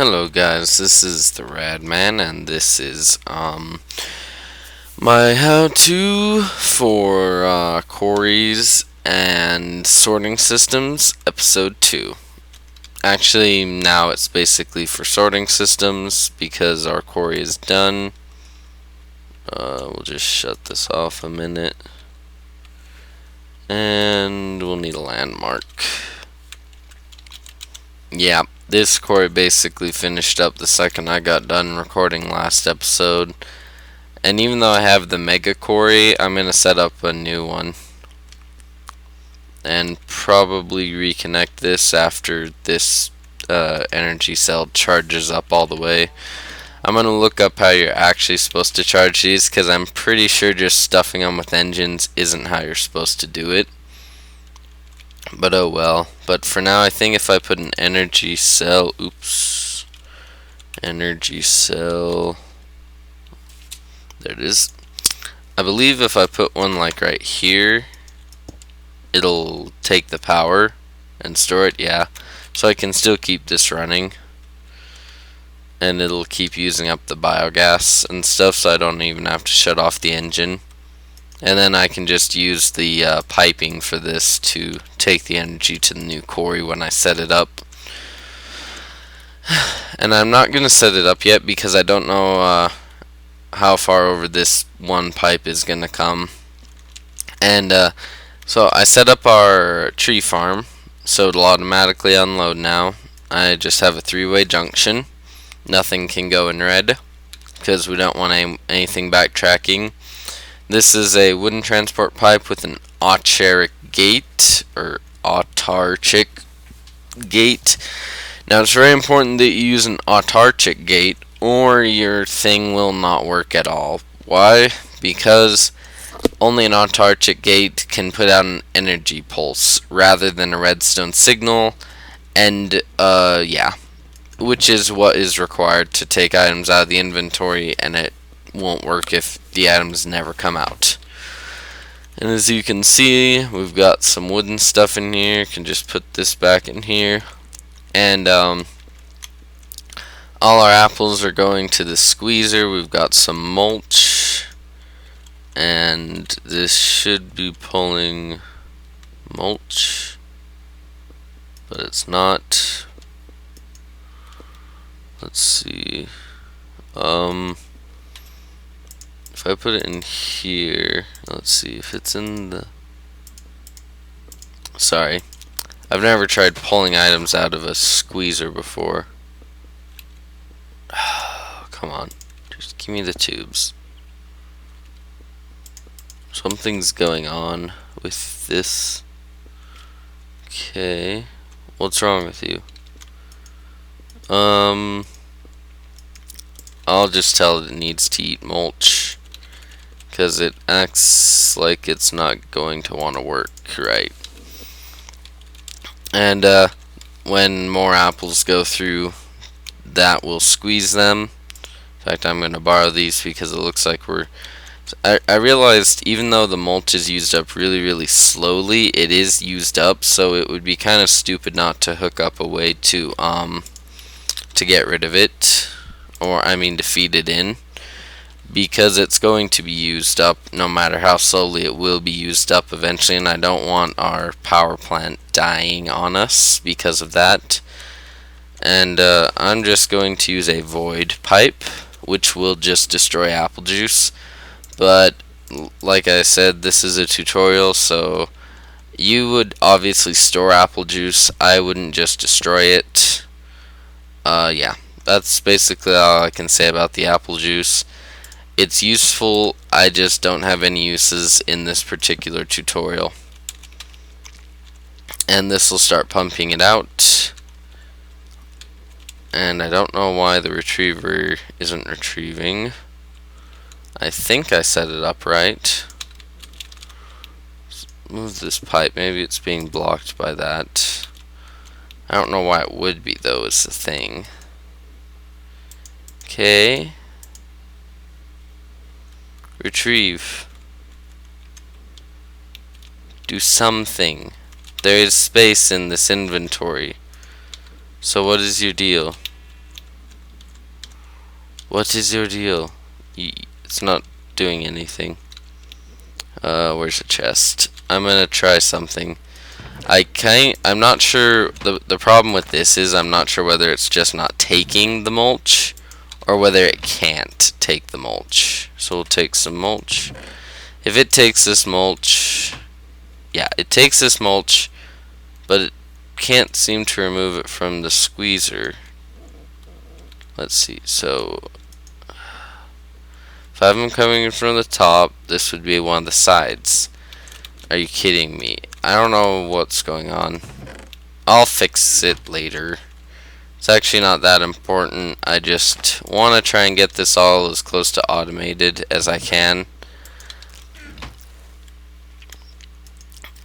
Hello guys, this is theradman and this is my how-to for quarries and sorting systems episode 2. Actually, now it's basically for sorting systems because our quarry is done. We'll just shut this off a minute and we'll need a landmark. Yeah, this quarry basically finished up the second I got done recording last episode. And even though I have the mega quarry, I'm going to set up a new one. And probably reconnect this after this energy cell charges up all the way. I'm going to look up how you're actually supposed to charge these, because I'm pretty sure just stuffing them with engines isn't how you're supposed to do it. But oh well. But for now, I think if I put an energy cell, energy cell, there it is. I believe if I put one like right here, it'll take the power and store it, yeah. So I can still keep this running. And it'll keep using up the biogas and stuff, so I don't even have to shut off the engine. And then I can just use the piping for this to take the energy to the new quarry when I set it up. And I'm not going to set it up yet because I don't know how far over this one pipe is going to come. And so I set up our tree farm, so it'll automatically unload now. I just have a three-way junction. Nothing can go in red because we don't want anything backtracking. This is a wooden transport pipe with an autarchic gate, or autarchic gate. Now it's very important that you use an autarchic gate or your thing will not work at all. Why? Because only an autarchic gate can put out an energy pulse rather than a redstone signal, and yeah, which is what is required to take items out of the inventory, and it won't work if the items never come out. And as you can see, we've got some wooden stuff in here. Can just put this back in here, and all our apples are going to the squeezer. We've got some mulch, and this should be pulling mulch, but it's not. Let's see. If I put it in here, let's see if it's in the... Sorry, I've never tried pulling items out of a squeezer before. Come on, just give me the tubes. Something's going on with this. Okay, what's wrong with you? I'll just tell it needs to eat mulch, because it acts like it's not going to want to work right. And when more apples go through, that will squeeze them. In fact, I'm going to borrow these because it looks like I realized even though the mulch is used up really slowly, it is used up, so it would be kind of stupid not to hook up a way to get rid of it, or I mean to feed it in, because it's going to be used up no matter how slowly. It will be used up eventually, and I don't want our power plant dying on us because of that. And I'm just going to use a void pipe, which will just destroy apple juice. But like I said, this is a tutorial, so you would obviously store apple juice. I wouldn't just destroy it. Yeah, that's basically all I can say about the apple juice. It's useful, I just don't have any uses in this particular tutorial. And this will start pumping it out. And I don't know why the retriever isn't retrieving. I think I set it up right. Let's move this pipe, maybe it's being blocked by that. I don't know why it would be though, is the thing. Okay. Retrieve. Do something. There is space in this inventory. So what is your deal? What is your deal? It's not doing anything. Where's the chest? I'm gonna try something. I'm not sure. The problem with this is I'm not sure whether it's just not taking the mulch or whether it can't take the mulch. So we'll take some mulch. If it takes this mulch, yeah, it takes this mulch, but it can't seem to remove it from the squeezer. Let's see. So if I have them coming in from the top, this would be one of the sides. Are you kidding me? I don't know what's going on. I'll fix it later. It's actually not that important. I just want to try and get this all as close to automated as I can.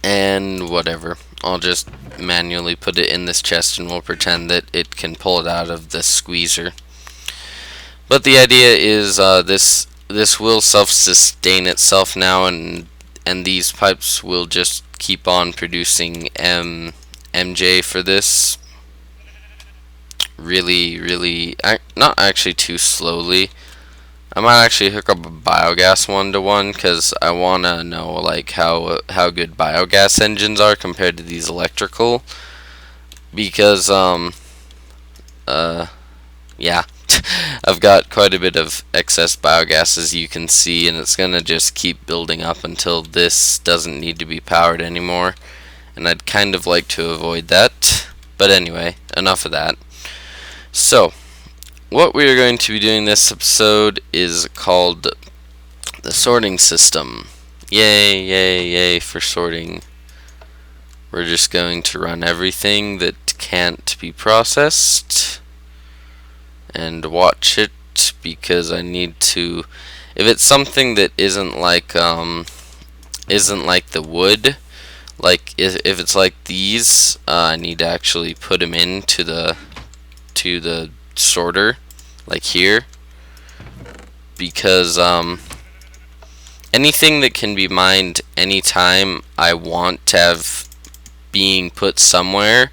And whatever. I'll just manually put it in this chest and we'll pretend that it can pull it out of the squeezer. But the idea is this will self-sustain itself now, and these pipes will just keep on producing MJ for this. Really, not actually too slowly. I might actually hook up a biogas 1-to-1 because I want to know like how good biogas engines are compared to these electrical. Because yeah, I've got quite a bit of excess biogas, as you can see, and it's gonna just keep building up until this doesn't need to be powered anymore. And I'd kind of like to avoid that. But anyway, enough of that. So, what we are going to be doing this episode is called the sorting system. Yay for sorting. We're just going to run everything that can't be processed and watch it, because I need to, if it's something that isn't like the wood, like if it's like these, I need to actually put them into the sorter, like here, because anything that can be mined anytime I want to have being put somewhere,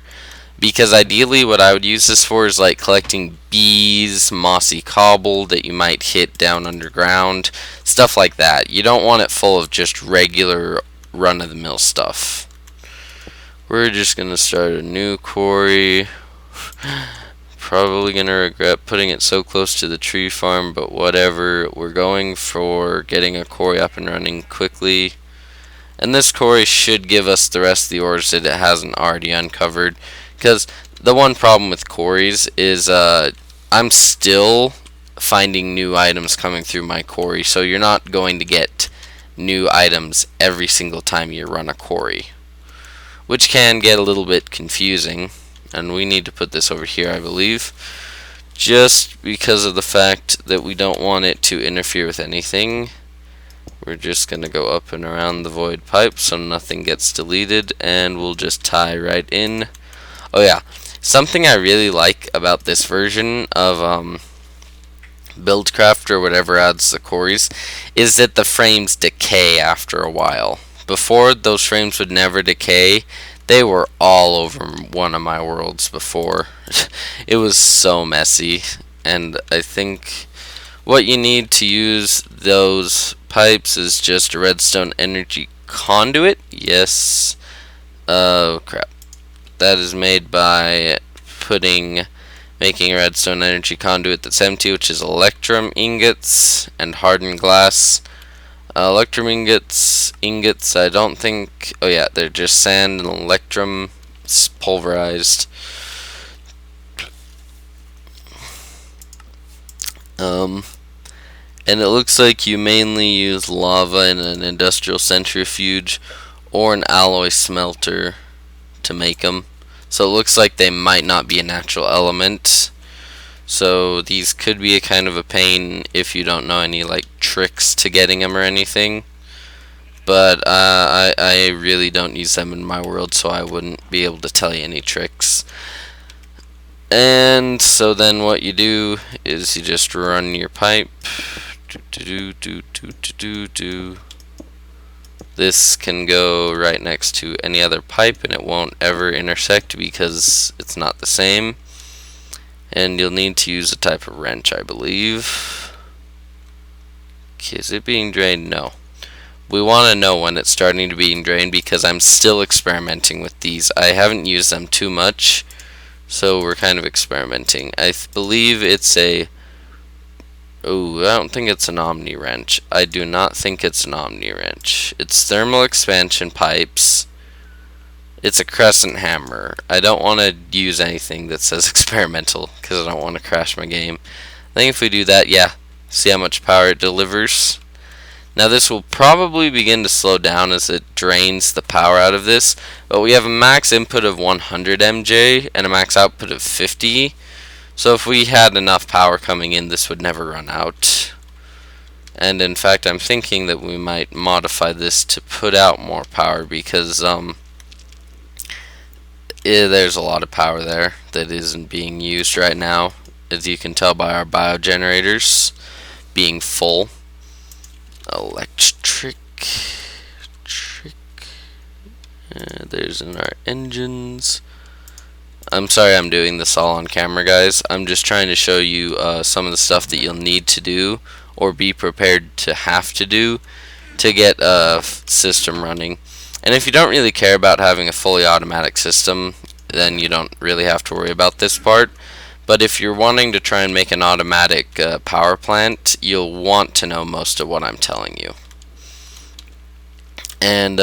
because ideally what I would use this for is like collecting bees, mossy cobble that you might hit down underground, stuff like that. You don't want it full of just regular run-of-the-mill stuff. We're just gonna start a new quarry. Probably gonna regret putting it so close to the tree farm, but whatever. We're going for getting a quarry up and running quickly, and this quarry should give us the rest of the ores that it hasn't already uncovered. Because the one problem with quarries is I'm still finding new items coming through my quarry, so you're not going to get new items every single time you run a quarry, which can get a little bit confusing. And we need to put this over here, I believe, just because of the fact that we don't want it to interfere with anything. We're just going to go up and around the void pipe so nothing gets deleted, and we'll just tie right in. Oh yeah, something I really like about this version of Buildcraft or whatever adds the quarries is that the frames decay after a while. Before, those frames would never decay. They were all over one of my worlds before. It was so messy, and I think what you need to use those pipes is just a redstone energy conduit. Yes. Oh crap. That is made by making a redstone energy conduit that's empty, which is electrum ingots and hardened glass. Electrum ingots, I don't think, oh yeah, they're just sand and electrum pulverized. And it looks like you mainly use lava in an industrial centrifuge or an alloy smelter to make them. So it looks like they might not be a natural element. So these could be a kind of a pain if you don't know any like tricks to getting them or anything. But I really don't use them in my world, so I wouldn't be able to tell you any tricks. And so then what you do is you just run your pipe. This can go right next to any other pipe and it won't ever intersect because it's not the same. And you'll need to use a type of wrench, I believe. Okay, is it being drained? No. We want to know when it's starting to be drained because I'm still experimenting with these. I haven't used them too much, so we're kind of experimenting. I believe it's a... Oh, I don't think it's an Omni wrench. I do not think it's an Omni wrench. It's thermal expansion pipes. It's a crescent hammer. I don't want to use anything that says experimental because I don't want to crash my game. I think if we do that, yeah, see how much power it delivers. Now this will probably begin to slow down as it drains the power out of this, but we have a max input of 100 MJ and a max output of 50. So if we had enough power coming in, this would never run out. And in fact, I'm thinking that we might modify this to put out more power because there's a lot of power there that isn't being used right now, as you can tell by our biogenerators being full. Electric. There's in our engines. I'm sorry I'm doing this all on camera, guys. I'm just trying to show you some of the stuff that you'll need to do or be prepared to have to do to get a system running. And if you don't really care about having a fully automatic system, then you don't really have to worry about this part. But if you're wanting to try and make an automatic power plant, you'll want to know most of what I'm telling you. And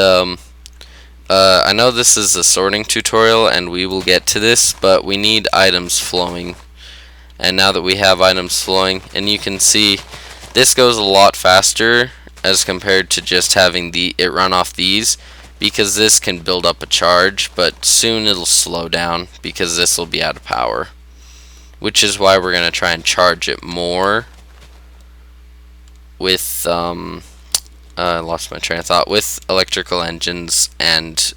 I know this is a sorting tutorial and we will get to this, but we need items flowing. And now that we have items flowing, and you can see this goes a lot faster as compared to just having it run off these, because this can build up a charge, but soon it'll slow down because this will be out of power. Which is why we're going to try and charge it more with, I lost my train of thought, with electrical engines and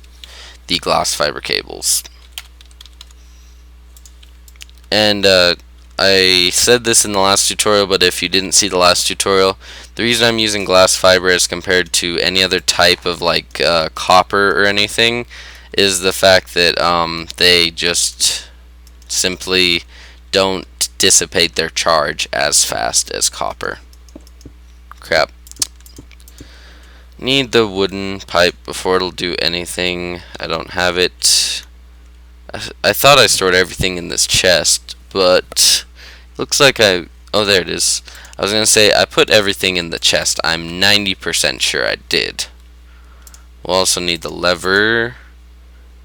the glass fiber cables. And I said this in the last tutorial, but if you didn't see the last tutorial, the reason I'm using glass fiber as compared to any other type of like copper or anything is the fact that they just simply don't dissipate their charge as fast as copper. Crap. Need the wooden pipe before it'll do anything. I don't have it. I thought I stored everything in this chest, but looks like oh, there it is. I was gonna say I put everything in the chest. I'm 90% sure I did. We'll also need the lever,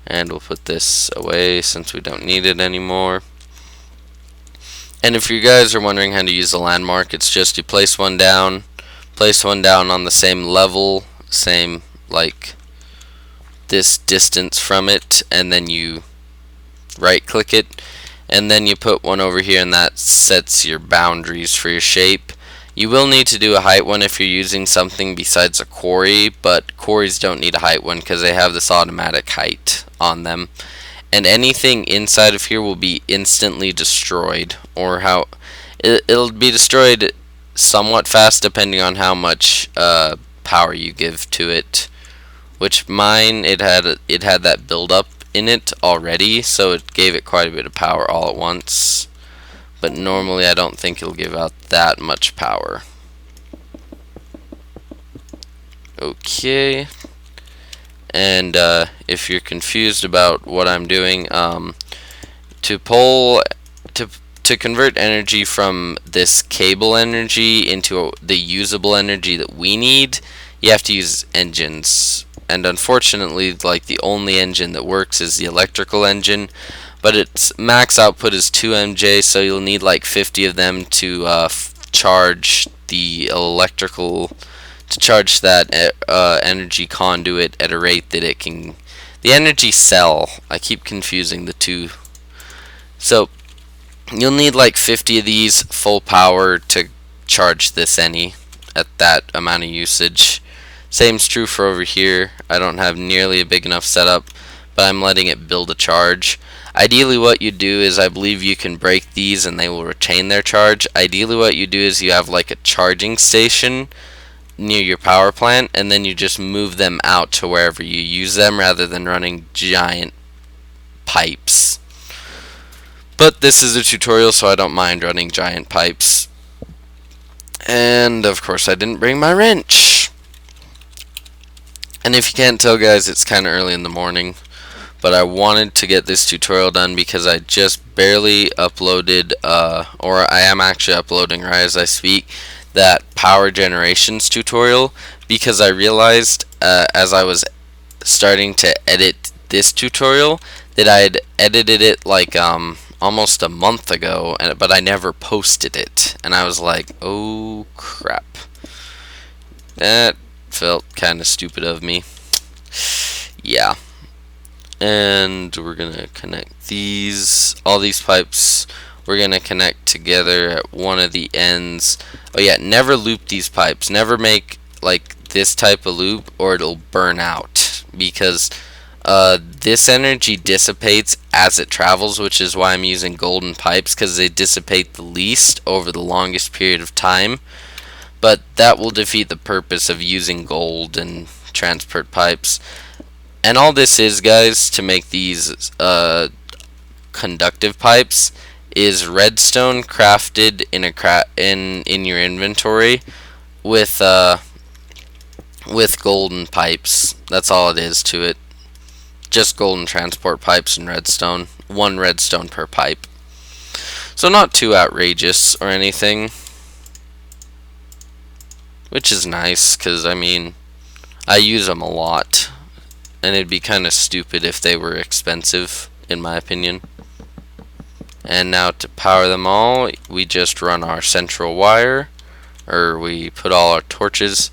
and we'll put this away since we don't need it anymore. And if you guys are wondering how to use the landmark, it's just you place one down on the same level, same like this distance from it, and then you right click it, and then you put one over here, and that sets your boundaries for your shape. You will need to do a height one if you're using something besides a quarry, but quarries don't need a height one because they have this automatic height on them. And anything inside of here will be instantly destroyed, or how it'll be destroyed somewhat fast depending on how much power you give to it. Which mine, it had that build up in it already, so it gave it quite a bit of power all at once. But normally I don't think it'll give out that much power. Okay. And if you're confused about what I'm doing, to convert energy from this cable energy into the usable energy that we need, you have to use engines. And unfortunately, like, the only engine that works is the electrical engine, but its max output is 2 MJ, so you'll need like 50 of them to charge the electrical, to charge that energy conduit at a rate that it can, the energy cell, I keep confusing the two. So you'll need like 50 of these full power to charge this at that amount of usage. Same's true for over here. I don't have nearly a big enough setup, but I'm letting it build a charge. Ideally what you do is, I believe you can break these and they will retain their charge. Ideally what you do is you have like a charging station near your power plant, and then you just move them out to wherever you use them rather than running giant pipes. But this is a tutorial, so I don't mind running giant pipes. And of course I didn't bring my wrench. And if you can't tell, guys, it's kind of early in the morning, but I wanted to get this tutorial done because I just barely uploaded, or I am actually uploading right as I speak, that power generations tutorial, because I realized as I was starting to edit this tutorial that I had edited it like almost a month ago, but I never posted it, and I was like, oh crap, that felt kind of stupid of me. Yeah. And we're gonna connect all these pipes we're gonna connect together at one of the ends. Oh yeah, never loop these pipes, never make like this type of loop or it'll burn out, because this energy dissipates as it travels, which is why I'm using golden pipes, because they dissipate the least over the longest period of time. But that will defeat the purpose of using gold and transport pipes. And all this is, guys, to make these conductive pipes, is redstone crafted in your inventory with golden pipes. That's all it is to it. Just golden transport pipes and redstone. 1 redstone per pipe. So not too outrageous or anything. Which is nice, because I mean, I use them a lot. And it'd be kind of stupid if they were expensive, in my opinion. And now to power them all, we just run our central wire, or we put all our torches.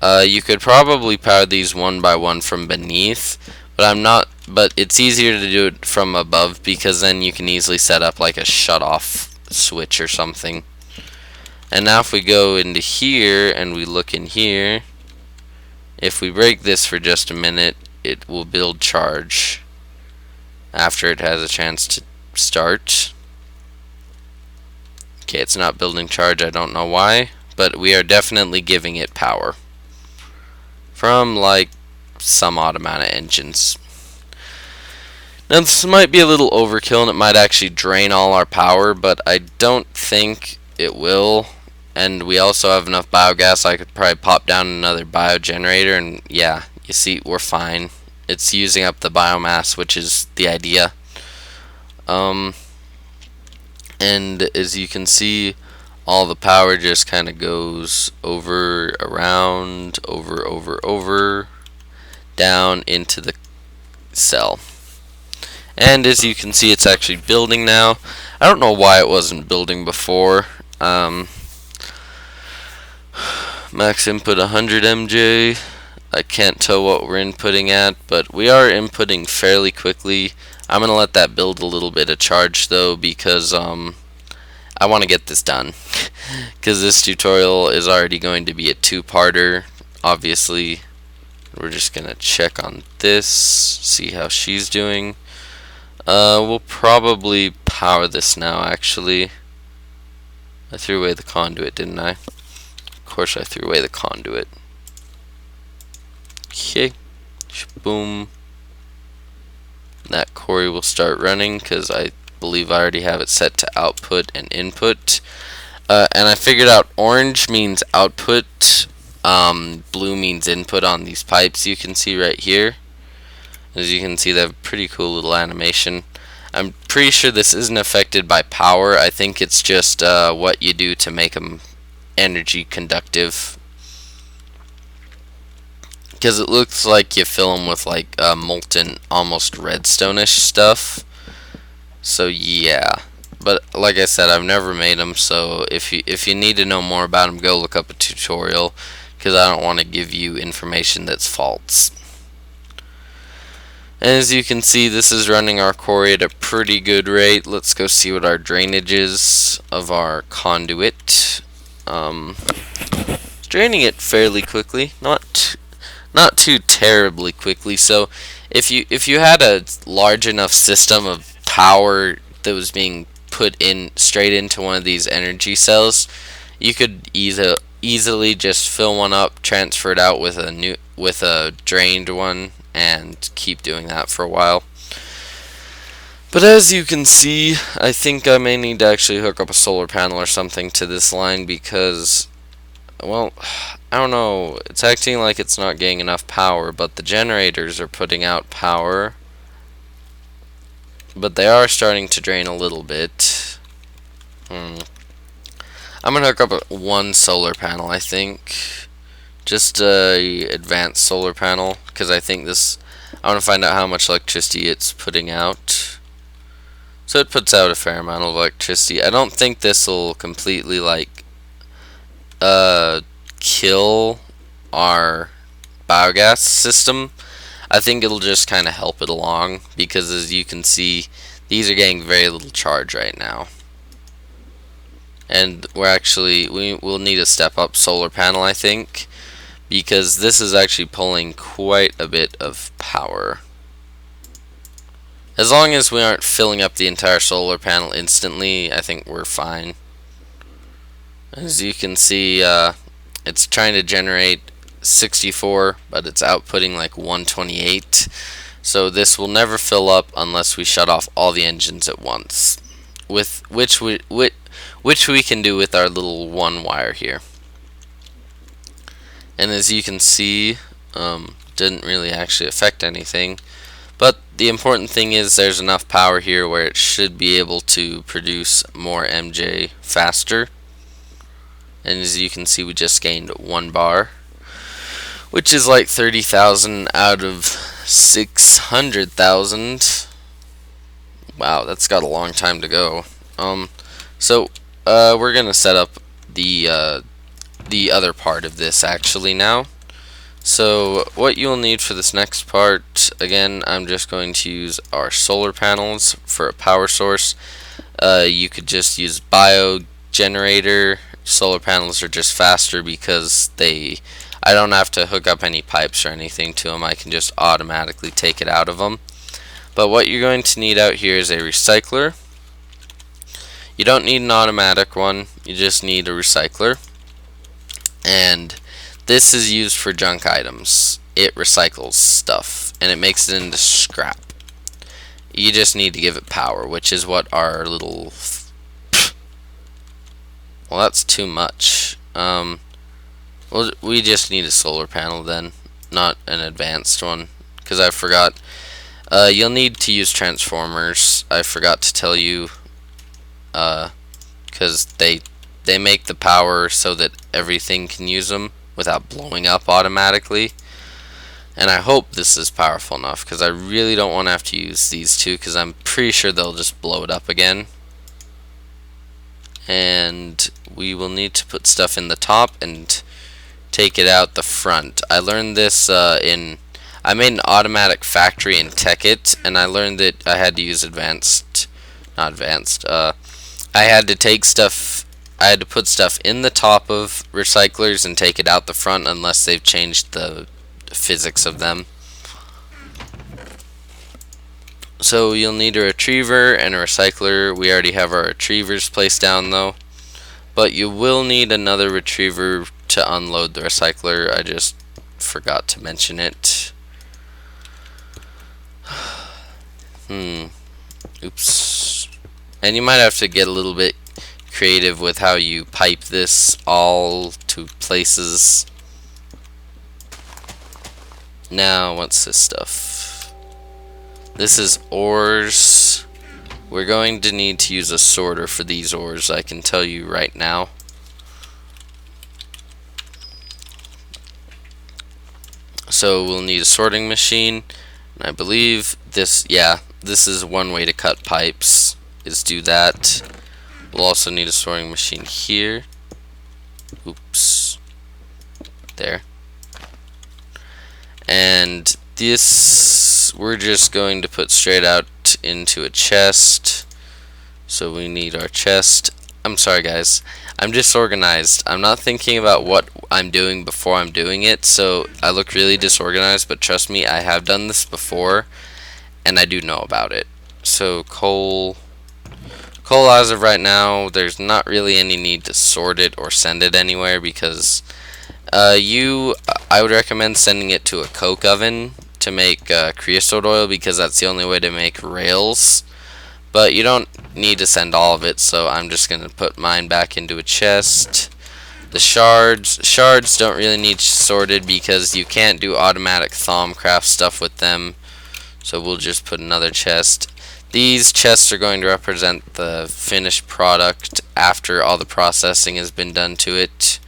You could probably power these one by one from beneath, but it's easier to do it from above, because then you can easily set up like a shut-off switch or something. And now if we go into here and we look in here, if we break this for just a minute, it will build charge after it has a chance to start. Okay, it's not building charge, I don't know why, but we are definitely giving it power from like some odd amount of engines. Now this might be a little overkill and it might actually drain all our power, but I don't think it will. And we also have enough biogas. I could probably pop down another biogenerator, and yeah, you see, we're fine. It's using up the biomass, which is the idea. And as you can see, all the power just kind of goes over, around, over, down into the cell. And as you can see, it's actually building now. I don't know why it wasn't building before. Max input 100 MJ. I can't tell what we're inputting at, but we are inputting fairly quickly. I'm gonna let that build a little bit of charge though, because I want to get this done. Because this tutorial is already going to be a 2-parter. Obviously, we're just gonna check on this, see how she's doing. We'll probably power this now. Actually, I threw away the conduit, didn't I? Of course I threw away the conduit. Okay, boom. That quarry will start running, because I believe I already have it set to output and input. And I figured out orange means output, blue means input on these pipes you can see right here. As you can see, they have a pretty cool little animation. I'm pretty sure this isn't affected by power. I think it's just what you do to make them energy conductive. Because it looks like you fill them with like molten, almost redstone-ish stuff. So yeah. But like I said, I've never made them, so if you need to know more about them, go look up a tutorial, because I don't want to give you information that's false. And as you can see, this is running our quarry at a pretty good rate. Let's go see what our drainage is of our conduit. Draining it fairly quickly, not too terribly quickly. So if you had a large enough system of power that was being put in straight into one of these energy cells, you could easily just fill one up, transfer it out with a drained one, and keep doing that for a while. But as you can see, I think I may need to actually hook up a solar panel or something to this line because, well, I don't know. It's acting like it's not getting enough power, but the generators are putting out power. But they are starting to drain a little bit. I'm gonna hook up one solar panel, I think. Just a advanced solar panel, because I think this. I want to find out how much electricity it's putting out. So it puts out a fair amount of electricity. I don't think this will completely kill our biogas system. I think it'll just kind of help it along, because as you can see, these are getting very little charge right now. And we will need a step up solar panel, I think, because this is actually pulling quite a bit of power. As long as we aren't filling up the entire solar panel instantly, I think we're fine. As you can see, it's trying to generate 64, but it's outputting like 128. So this will never fill up unless we shut off all the engines at once, which we can do with our little one wire here. And as you can see, didn't really actually affect anything. But the important thing is there's enough power here where it should be able to produce more MJ faster. And as you can see, we just gained 1 bar, which is like 30,000 out of 600,000. Wow, that's got a long time to go. So we're gonna set up the other part of this actually now. So what you'll need for this next part, again, I'm just going to use our solar panels for a power source. You could just use bio generator. Solar panels are just faster because I don't have to hook up any pipes or anything to them. I can just automatically take it out of them. But what you're going to need out here is a recycler. You don't need an automatic one, you just need a recycler. And this is used for junk items. It recycles stuff and it makes it into scrap. You just need to give it power, which is what our little... Well, that's too much. Well, we just need a solar panel then, not an advanced one, because I forgot. You'll need to use transformers. I forgot to tell you, because they make the power so that everything can use them without blowing up automatically. And I hope this is powerful enough, because I really don't want to have to use these two, because I'm pretty sure they'll just blow it up again. And we will need to put stuff in the top and take it out the front. I learned this I made an automatic factory in TechIt, and I learned that I had to use I had to put stuff in the top of recyclers and take it out the front unless they've changed the physics of them. So you'll need a retriever and a recycler. We already have our retrievers placed down though. But you will need another retriever to unload the recycler. I just forgot to mention it. Oops. And you might have to get a little bit creative with how you pipe this all to places. Now, what's this stuff? This is ores. We're going to need to use a sorter for these ores, I can tell you right now. So we'll need a sorting machine. And I believe this is one way to cut pipes, is do that. We'll also need a sorting machine here. Oops. There. And this we're just going to put straight out into a chest. So we need our chest. I'm sorry guys, I'm disorganized. I'm not thinking about what I'm doing before I'm doing it, so I look really disorganized, but trust me, I have done this before and I do know about it. So coal as of right now, there's not really any need to sort it or send it anywhere, because I would recommend sending it to a coke oven to make creosote oil, because that's the only way to make rails. but you don't need to send all of it, so I'm just gonna put mine back into a chest. The shards don't really need sorted because you can't do automatic Thaumcraft stuff with them, so we'll just put another chest. These chests are going to represent the finished product after all the processing has been done to it.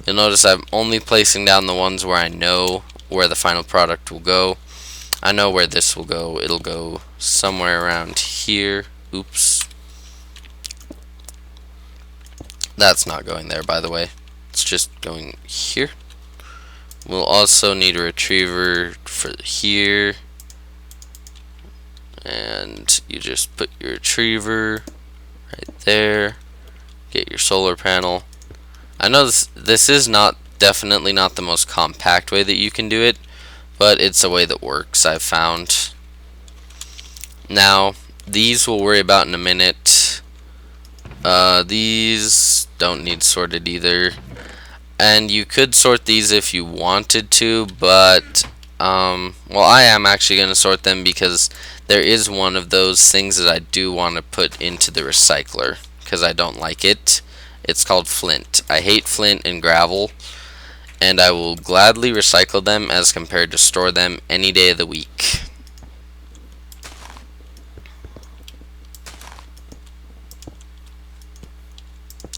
You'll notice I'm only placing down the ones where I know where the final product will go. I know where this will go. It'll go somewhere around here. Oops. That's not going there, by the way. It's just going here. We'll also need a retriever for here. And you just put your retriever right there. Get your solar panel. I know this is definitely not the most compact way that you can do it, but it's a way that works, I've found. Now, these we'll worry about in a minute. These don't need sorted either. And you could sort these if you wanted to, but well, I am actually going to sort them because there is one of those things that I do want to put into the recycler because I don't like it. It's called flint. I hate flint and gravel, and I will gladly recycle them as compared to store them any day of the week.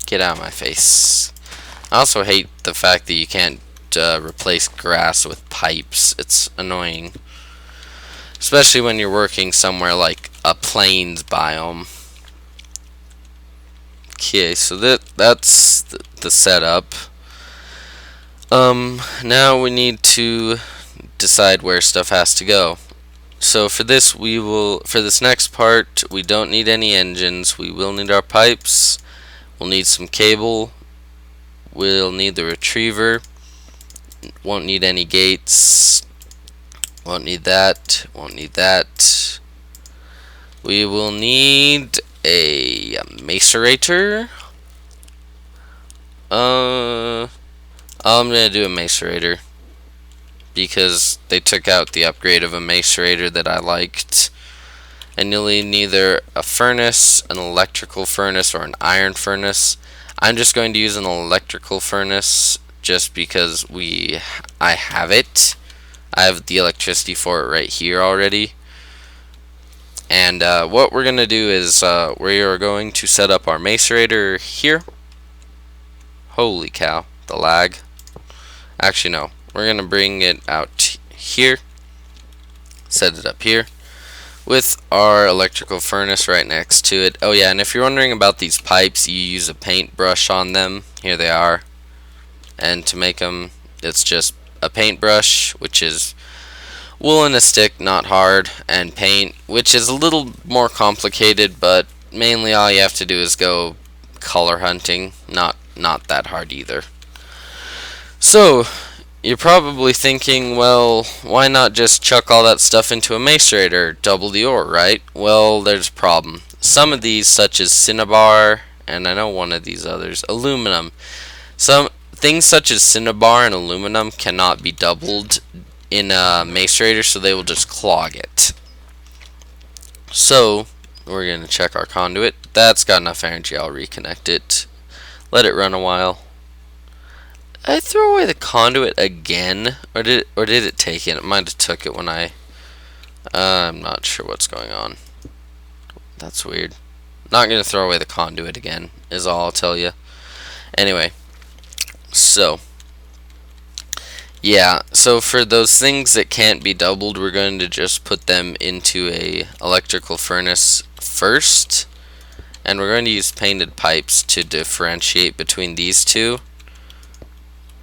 Get out of my face. I also hate the fact that you can't replace grass with pipes. It's annoying, especially when you're working somewhere like a plains biome. Okay, so that's the setup. Now we need to decide where stuff has to go. So for this for this next part, we don't need any engines. We will need our pipes. We'll need some cable. We'll need the retriever. Won't need any gates. Won't need that. Won't need that. We will need a macerator. I'm gonna do a macerator because they took out the upgrade of a macerator that I liked. And you'll need either a furnace, an electrical furnace, or an iron furnace. I'm just going to use an electrical furnace just because I have it. I have the electricity for it right here already. And what we're going to do is we are going to set up our macerator here. Holy cow, the lag. Actually, no. We're going to bring it out here. Set it up here with our electrical furnace right next to it. Oh yeah, and if you're wondering about these pipes, you use a paintbrush on them. Here they are. And to make them, it's just a paintbrush, which is wool and a stick, not hard, and paint, which is a little more complicated, but mainly all you have to do is go color hunting. Not that hard either. So you're probably thinking, well, why not just chuck all that stuff into a macerator, double the ore, right? Well, there's a problem. Some of these, such as cinnabar, and I know one of these others, aluminum. Some things such as cinnabar and aluminum cannot be doubled in a macerator, so they will just clog it. So we're going to check our conduit. That's got enough energy. I'll reconnect it. Let it run a while. I throw away the conduit again, or did it take it? It might have took it when I'm not sure what's going on. That's weird. Not gonna throw away the conduit again, is all I'll tell you. Anyway, so yeah, so for those things that can't be doubled, we're going to just put them into a electrical furnace first, and we're going to use painted pipes to differentiate between these two.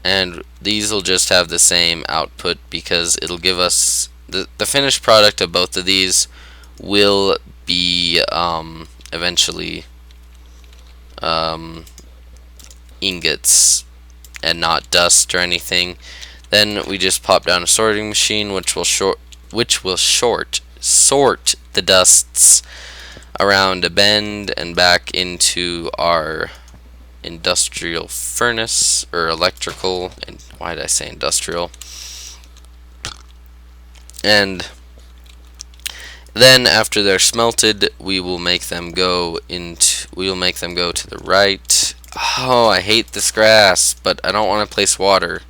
And these will just have the same output because it'll give us the finished product of both of these will be eventually ingots and not dust or anything. Then we just pop down a sorting machine which will sort the dusts around a bend and back into our industrial furnace, or electrical, and why did I say industrial? And Then after they're smelted, we will make them go to the right. Oh, I hate this grass, but I don't want to place water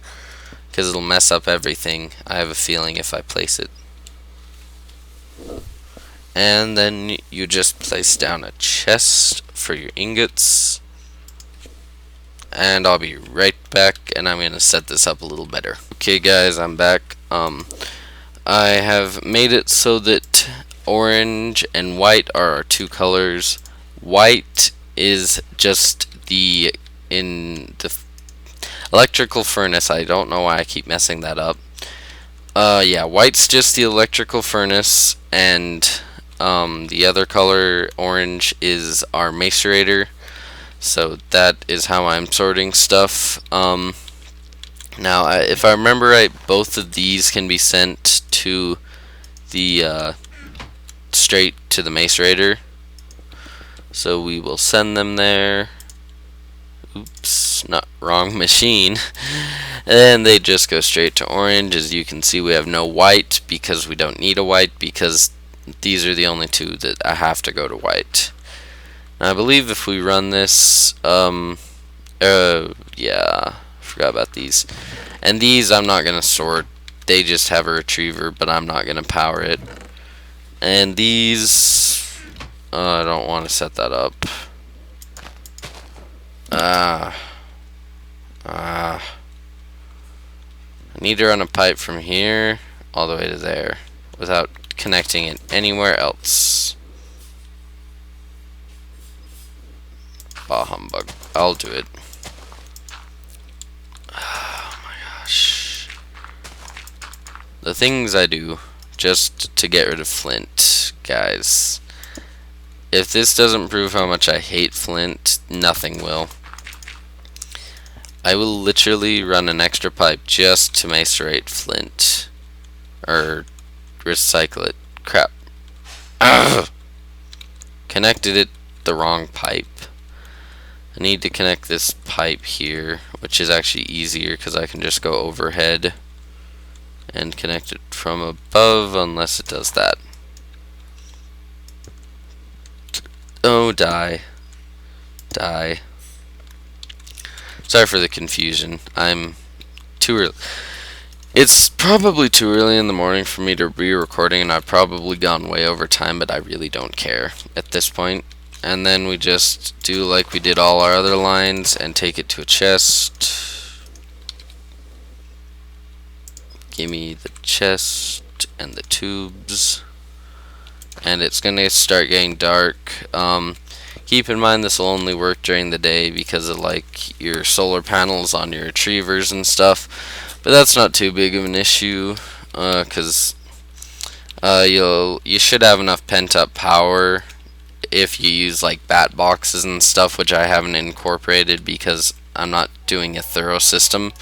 because it'll mess up everything. I have a feeling if I place it. And then you just place down a chest for your ingots. And I'll be right back, and I'm going to set this up a little better. Okay guys, I'm back. I have made it so that orange and white are our two colors. White is just in the electrical furnace. I don't know why I keep messing that up. Yeah, white's just the electrical furnace, and the other color, orange, is our macerator. So that is how I'm sorting stuff. Now, if I remember right, both of these can be sent to the straight to the macerator. So we will send them there. Oops, not wrong machine. And they just go straight to orange. As you can see, we have no white because we don't need a white, because these are the only two that I have to go to white. Now, I believe if we run this, yeah, forgot about these. And these I'm not gonna sort. They just have a retriever, but I'm not gonna power it. And these, I don't want to set that up. I need to run a pipe from here all the way to there without connecting it anywhere else. Bah humbug. I'll do it. Oh my gosh. The things I do just to get rid of flint, guys. If this doesn't prove how much I hate flint, nothing will. I will literally run an extra pipe just to macerate flint. Or recycle it. Crap. Ugh. Connected it the wrong pipe. I need to connect this pipe here, which is actually easier because I can just go overhead and connect it from above, unless it does that. Oh, die. Die. Sorry for the confusion. I'm too early. It's probably too early in the morning for me to be recording, and I've probably gone way over time, but I really don't care at this point. And then we just do like we did all our other lines and take it to a chest. Give me the chest and the tubes. And it's gonna start getting dark. Keep in mind this will only work during the day because of like your solar panels on your retrievers and stuff. But that's not too big of an issue, because you should have enough pent up power if you use like bat boxes and stuff, which I haven't incorporated because I'm not doing a thorough system.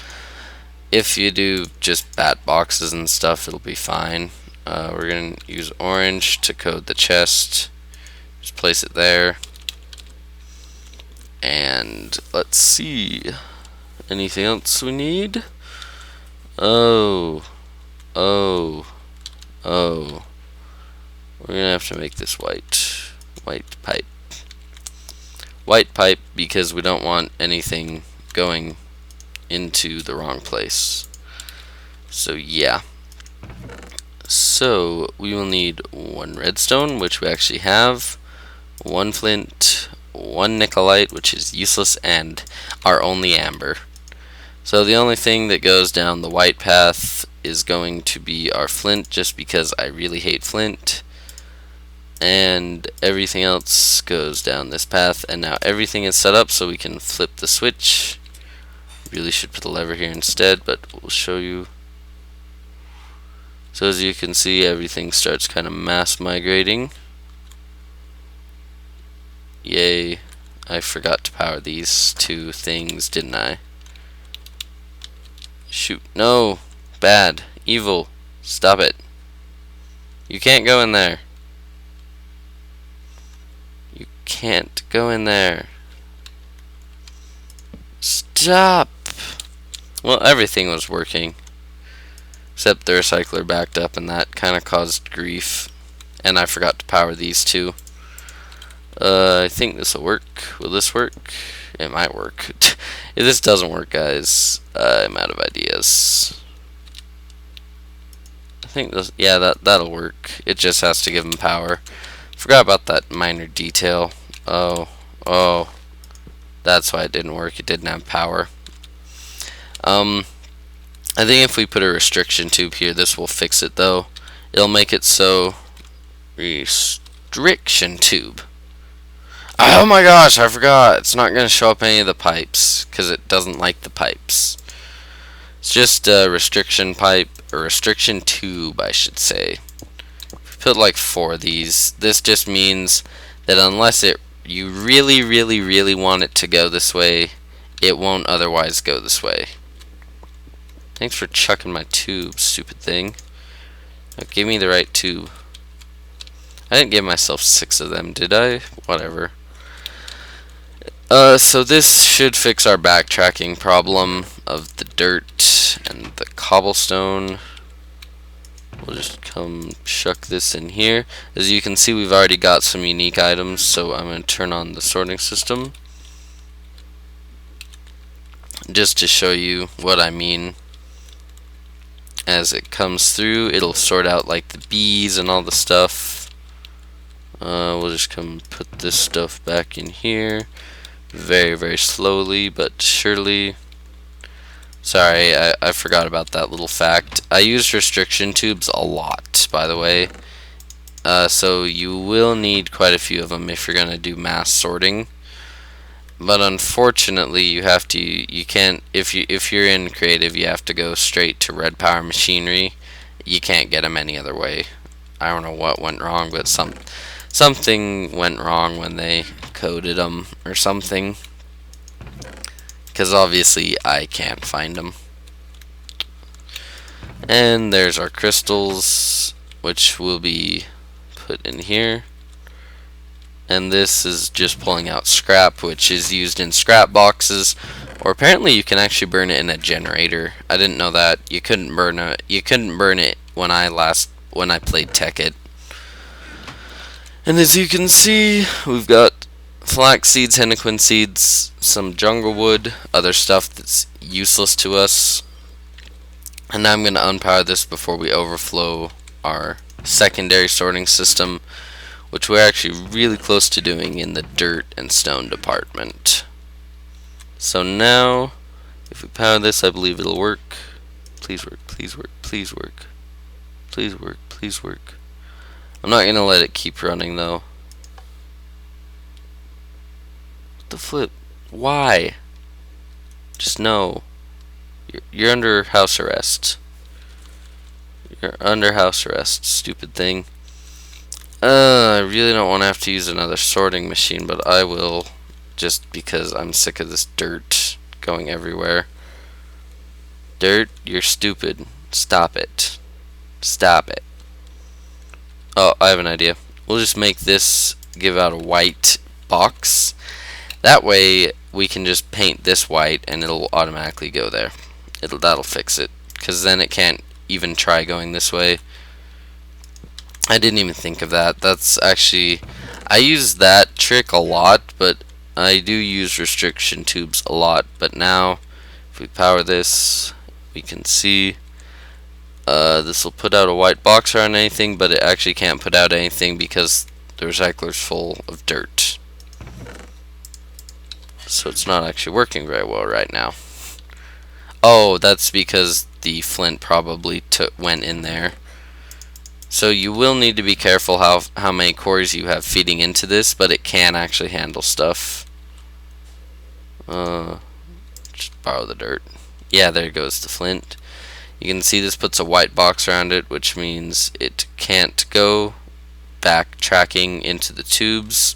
If you do just bat boxes and stuff, it'll be fine. We're going to use orange to code the chest. Just place it there. And let's see. Anything else we need? Oh. We're going to have to make this white. White pipe. White pipe because we don't want anything going into the wrong place. So yeah. So we will need one redstone, which we actually have, one flint, one nickelite, which is useless, and our only amber. So the only thing that goes down the white path is going to be our flint, just because I really hate flint. And everything else goes down this path, and now everything is set up so we can flip the switch. Really should put the lever here instead, but we'll show you. So as you can see, everything starts kind of mass migrating. Yay. I forgot to power these two things, didn't I? Shoot. No. Bad. Evil. Stop it. You can't go in there. You can't go in there. Stop. Well, everything was working. Except the recycler backed up, and that kind of caused grief. And I forgot to power these two. I think this will work. Will this work? It might work. If this doesn't work, guys, I'm out of ideas. I think this, yeah, that'll work. It just has to give them power. Forgot about that minor detail. Oh, that's why it didn't work. It didn't have power. I think if we put a restriction tube here, this will fix it though. It'll make it so restriction tube. Oh my gosh, I forgot. It's not going to show up any of the pipes because it doesn't like the pipes. It's just a restriction pipe, or restriction tube, I should say. Put like 4 of these. This just means that unless you really want it to go this way, it won't otherwise go this way. Thanks for chucking my tube, stupid thing. Now, give me the right tube. I didn't give myself 6 of them, did I? Whatever. So this should fix our backtracking problem of the dirt and the cobblestone. We'll just come chuck this in here. As you can see, we've already got some unique items, so I'm going to turn on the sorting system just to show you what I mean. As it comes through, it'll sort out like the bees and all the stuff. We'll just come put this stuff back in here very slowly but surely. Sorry, I forgot about that little fact. I use restriction tubes a lot, by the way. So you will need quite a few of them if you're gonna do mass sorting. But unfortunately, you can't, if you're in creative, you have to go straight to red power machinery. You can't get them any other way. I don't know what went wrong, but something went wrong when they coded them or something. Because obviously I can't find them. And there's our crystals, which will be put in here. And this is just pulling out scrap, which is used in scrap boxes, or apparently you can actually burn it in a generator. I didn't know that. You couldn't burn it when I played Tekkit. And as you can see, we've got flax seeds, henequen seeds, some jungle wood, other stuff that's useless to us. And now I'm going to unpower this before we overflow our secondary sorting system, which we're actually really close to doing in the dirt and stone department. So now, if we power this, I believe it'll work. Please work, please work, please work. Please work, please work. I'm not going to let it keep running though. What the flip? Why? Just no. You're under house arrest. You're under house arrest, stupid thing. I really don't want to have to use another sorting machine, but I will, just because I'm sick of this dirt going everywhere. Dirt, you're stupid. Stop it. Stop it. Oh, I have an idea. We'll just make this give out a white box. That way we can just paint this white and it'll automatically go there. That'll fix it, because then it can't even try going this way. I didn't even think of that. That's actually, I use that trick a lot, but I do use restriction tubes a lot. But now, if we power this, we can see this will put out a white box around anything, but it actually can't put out anything because the recycler's full of dirt. So it's not actually working very well right now. Oh, that's because the flint probably went in there. So you will need to be careful how many cores you have feeding into this, but it can actually handle stuff. Just borrow the dirt. Yeah, there goes the flint. You can see this puts a white box around it, which means it can't go backtracking into the tubes,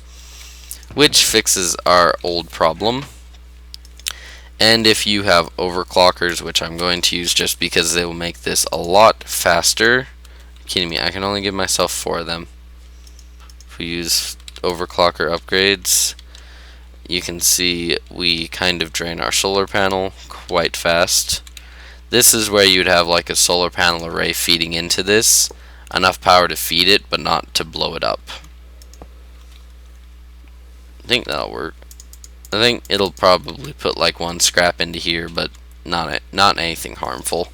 which fixes our old problem. And if you have overclockers, which I'm going to use just because they will make this a lot faster. Kidding me, I can only give myself 4 of them. If we use overclocker upgrades, you can see we kind of drain our solar panel quite fast. This is where you'd have like a solar panel array feeding into this. enough power to feed it, but not to blow it up. I think that'll work. I think it'll probably put like one scrap into here, but not anything harmful.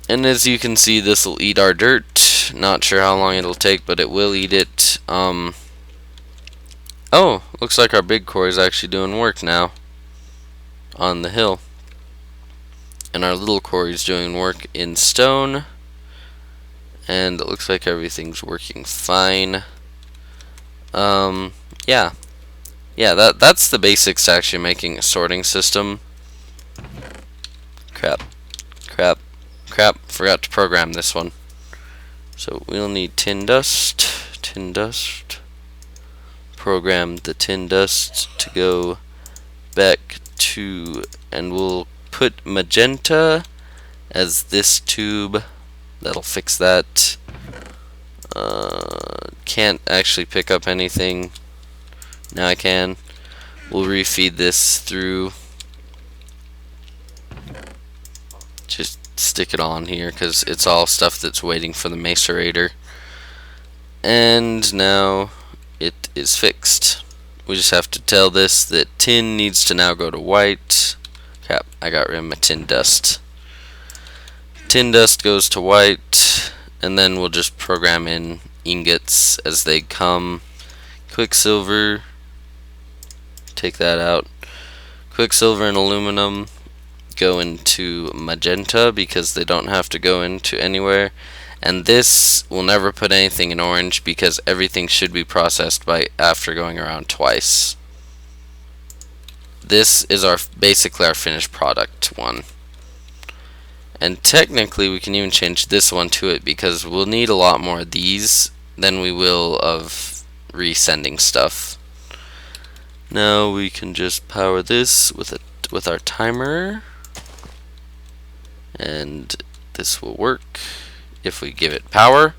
And as you can see, this will eat our dirt. Not sure how long it'll take, but it will eat it. Oh, looks like our big core is actually doing work now on the hill. And our little quarry is doing work in stone. And it looks like everything's working fine. Yeah. Yeah, that's the basics to actually making a sorting system. Crap. Forgot to program this one. So we'll need tin dust. Program the tin dust to go back to, and we'll put magenta as this tube. That'll fix that. Can't actually pick up anything. Now I can. We'll refeed this through. Just stick it on here because it's all stuff that's waiting for the macerator. And now it is fixed. We just have to tell this that tin needs to now go to white. Crap, I got rid of my tin dust. Tin dust goes to white, and then we'll just program in ingots as they come. Quicksilver, take that out. Quicksilver and aluminum go into magenta because they don't have to go into anywhere. And this will never put anything in orange because everything should be processed by after going around twice. This is basically our finished product one. And technically we can even change this one to it because we'll need a lot more of these than we will of resending stuff. Now we can just power this with our timer, and this will work if we give it power,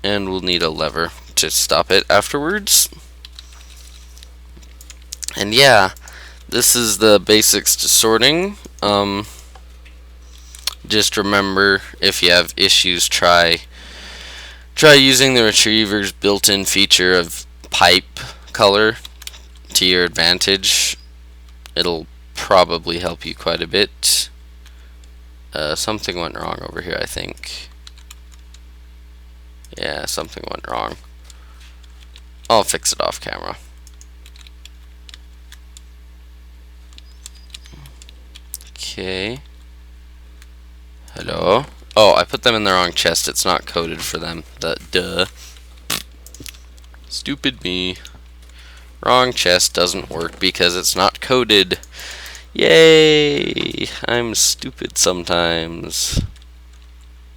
and we'll need a lever to stop it afterwards. And yeah, this is the basics to sorting. Just remember, if you have issues, try using the retriever's built-in feature of pipe color to your advantage. It'll probably help you quite a bit. Something went wrong over here, I think. Yeah, something went wrong. I'll fix it off camera. Okay. Hello? Oh, I put them in the wrong chest. It's not coded for them. Duh. Stupid me. Wrong chest doesn't work because it's not coded. Yay! I'm stupid sometimes.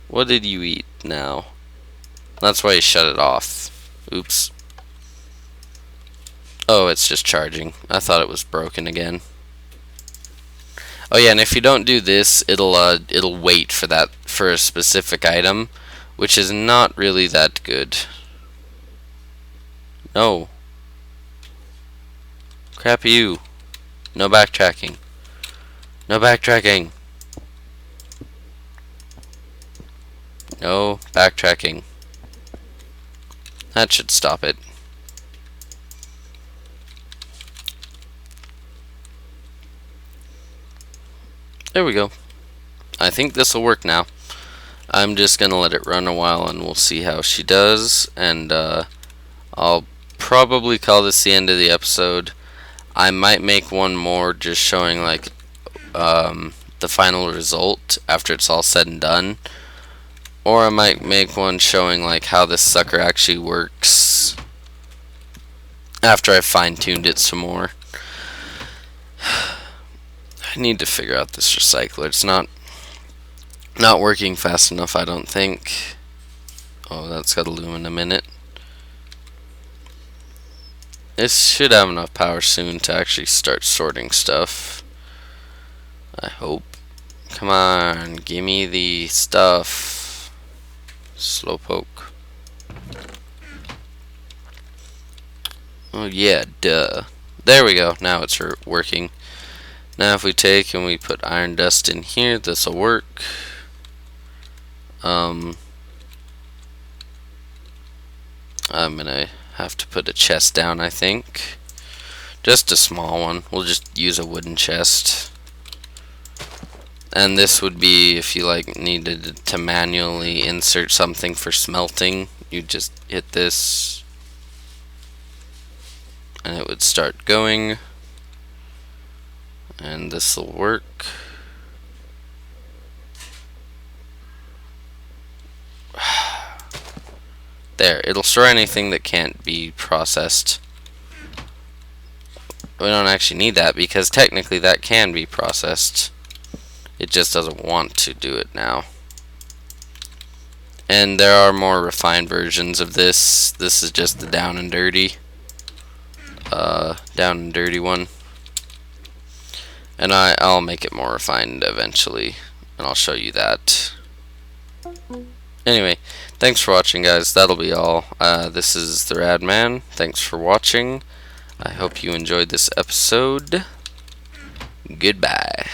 What did you eat now? That's why you shut it off. Oops. Oh, it's just charging. I thought it was broken again. Oh yeah, and if you don't do this, it'll wait for a specific item, which is not really that good. No. Crap you. No backtracking. No backtracking. No backtracking. That should stop it. There we go. I think this will work now. I'm just gonna let it run a while and we'll see how she does, and I'll probably call this the end of the episode. I might make one more just showing like the final result after it's all said and done, or I might make one showing like how this sucker actually works after I've fine-tuned it some more. I need to figure out this recycler. It's not working fast enough, I don't think. Oh, that's got aluminum in it. It should have enough power soon to actually start sorting stuff. I hope. Come on, gimme the stuff. Slowpoke. Oh yeah, duh. There we go. Now it's working. Now if we take and we put iron dust in here, this will work. I'm gonna have to put a chest down, I think. Just a small one. We'll just use a wooden chest. And this would be if you like needed to manually insert something for smelting. You just hit this and it would start going. And this will work. There, it'll store anything that can't be processed. We don't actually need that because technically that can be processed. It just doesn't want to do it now. And there are more refined versions of this. This is just the down and dirty one. And I'll make it more refined eventually, and I'll show you that. Anyway, thanks for watching, guys. That'll be all. This is theradman. Thanks for watching. I hope you enjoyed this episode. Goodbye.